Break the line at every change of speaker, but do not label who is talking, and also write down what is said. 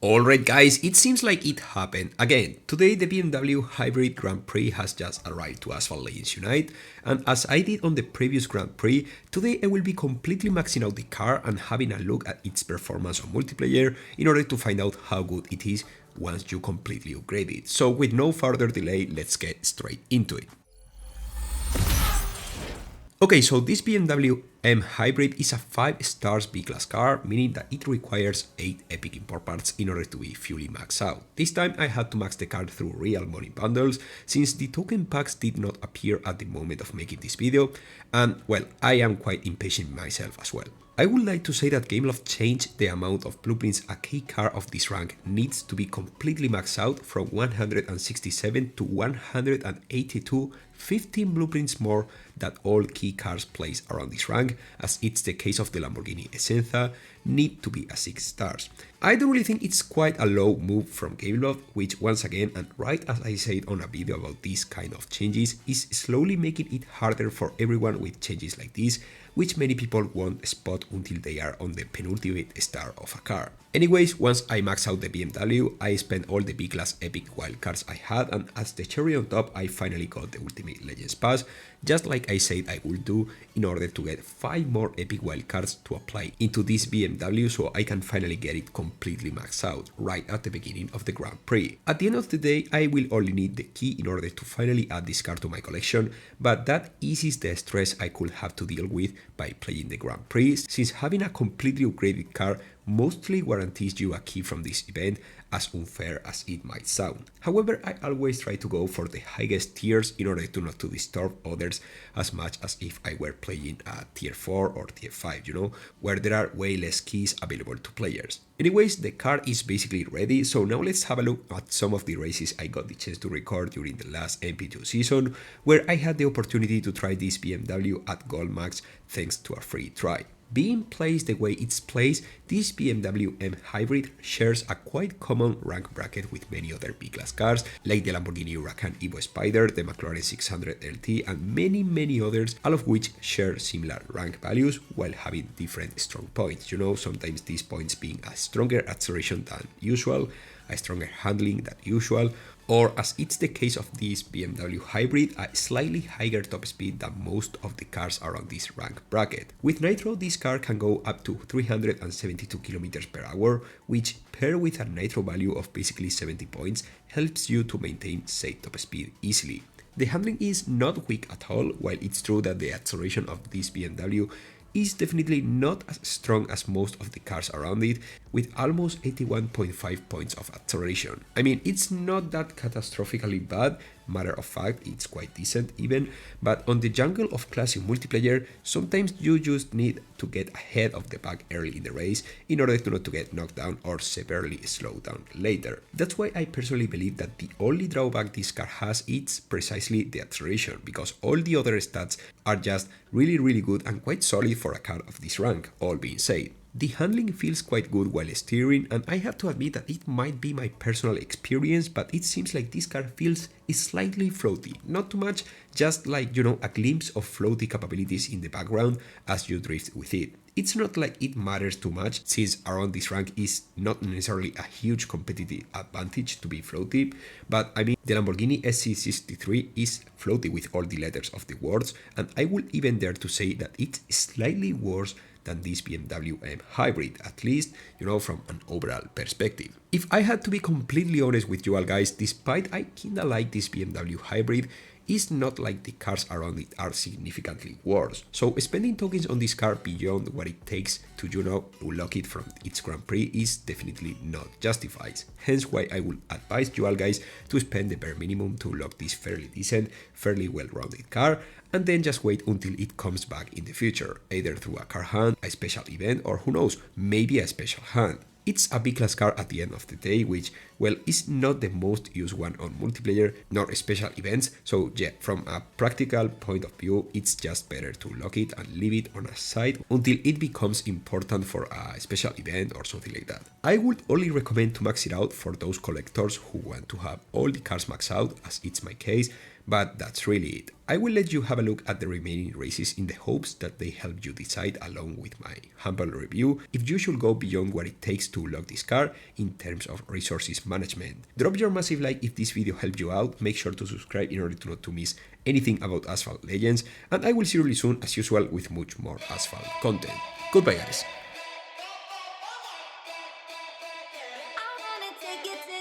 Alright guys, it seems like it happened again. Today the BMW Hybrid Grand Prix has just arrived to Asphalt Legends Unite, and as I did on the previous Grand Prix, today I will be completely maxing out the car and having a look at its performance on multiplayer in order to find out how good it is once you completely upgrade it. So with no further delay, let's get straight into it. Okay, so this BMW M Hybrid is a 5 stars B-Class car, meaning that it requires 8 epic import parts in order to be fully maxed out. This time I had to max the car through real money bundles, since the token packs did not appear at the moment of making this video, and well, I am quite impatient myself as well. I would like to say that Gameloft changed the amount of blueprints a key car of this rank needs to be completely maxed out from 167 to 182, 15 blueprints more that all key cars placed around this rank, as it's the case of the Lamborghini Essenza, need to be a 6 stars. I don't really think it's quite a low move from Gameloft, which once again, and right as I said on a video about these kind of changes, is slowly making it harder for everyone with changes like this, which many people won't spot until they are on the penultimate star of a car. Anyways, once I max out the BMW, I spent all the B-Class epic wildcards I had, and as the cherry on top, I finally got the Ultimate Legends Pass, just like I said I would do, in order to get 5 more epic wildcards to apply into this BMW so I can finally get it completely maxed out, right at the beginning of the Grand Prix. At the end of the day, I will only need the key in order to finally add this car to my collection, but that eases the stress I could have to deal with by playing the Grand Prix, since having a completely upgraded car mostly guarantees you a key from this event, as unfair as it might sound. However, I always try to go for the highest tiers in order to not to disturb others as much as if I were playing at tier 4 or tier 5, where there are way less keys available to players. Anyways, the car is basically ready, so now let's have a look at some of the races I got the chance to record during the last MP2 season, where I had the opportunity to try this BMW at Gold Max thanks to a free try. Being placed the way it's placed, this BMW M Hybrid shares a quite common rank bracket with many other B-Class cars, like the Lamborghini Huracan Evo Spider, the McLaren 600 LT, and many others, all of which share similar rank values while having different strong points. Sometimes these points being a stronger acceleration than usual, a stronger handling than usual, or as it's the case of this BMW Hybrid, a slightly higher top speed than most of the cars around this rank bracket. With Nitro, this car can go up to 372 km per hour, which paired with a Nitro value of basically 70 points, helps you to maintain safe top speed easily. The handling is not weak at all, while it's true that the acceleration of this BMW is definitely not as strong as most of the cars around it, with almost 81.5 points of acceleration. I mean, it's not that catastrophically bad, matter of fact, it's quite decent even, but on the jungle of classic multiplayer, sometimes you just need to get ahead of the pack early in the race in order to not to get knocked down or severely slowed down later. That's why I personally believe that the only drawback this car has is precisely the acceleration, because all the other stats are just really good and quite solid for a car of this rank, all being said. The handling feels quite good while steering, and I have to admit that it might be my personal experience, but it seems like this car feels slightly floaty. Not too much, just like, a glimpse of floaty capabilities in the background as you drift with it. It's not like it matters too much, since around this rank is not necessarily a huge competitive advantage to be floaty, but I mean, the Lamborghini SC63 is floaty with all the letters of the words, and I would even dare to say that it's slightly worse than this BMW M Hybrid, at least, from an overall perspective. If I had to be completely honest with you all guys, despite I kinda like this BMW Hybrid, it's not like the cars around it are significantly worse. So spending tokens on this car beyond what it takes to, unlock it from its Grand Prix is definitely not justified. Hence why I would advise you all guys to spend the bare minimum to unlock this fairly decent, fairly well-rounded car, and then just wait until it comes back in the future, either through a car hunt, a special event, or who knows, maybe a special hunt. It's a B-Class car at the end of the day, which, well, is not the most used one on multiplayer, nor special events, so yeah, from a practical point of view, it's just better to lock it and leave it on a side until it becomes important for a special event or something like that. I would only recommend to max it out for those collectors who want to have all the cars maxed out, as it's my case, But that's really it. I will let you have a look at the remaining races in the hopes that they help you decide, along with my humble review, if you should go beyond what it takes to unlock this car in terms of resources management. Drop your massive like if this video helped you out, make sure to subscribe in order to not to miss anything about Asphalt Legends, and I will see you really soon as usual with much more Asphalt content. Goodbye guys!
I wanna take it to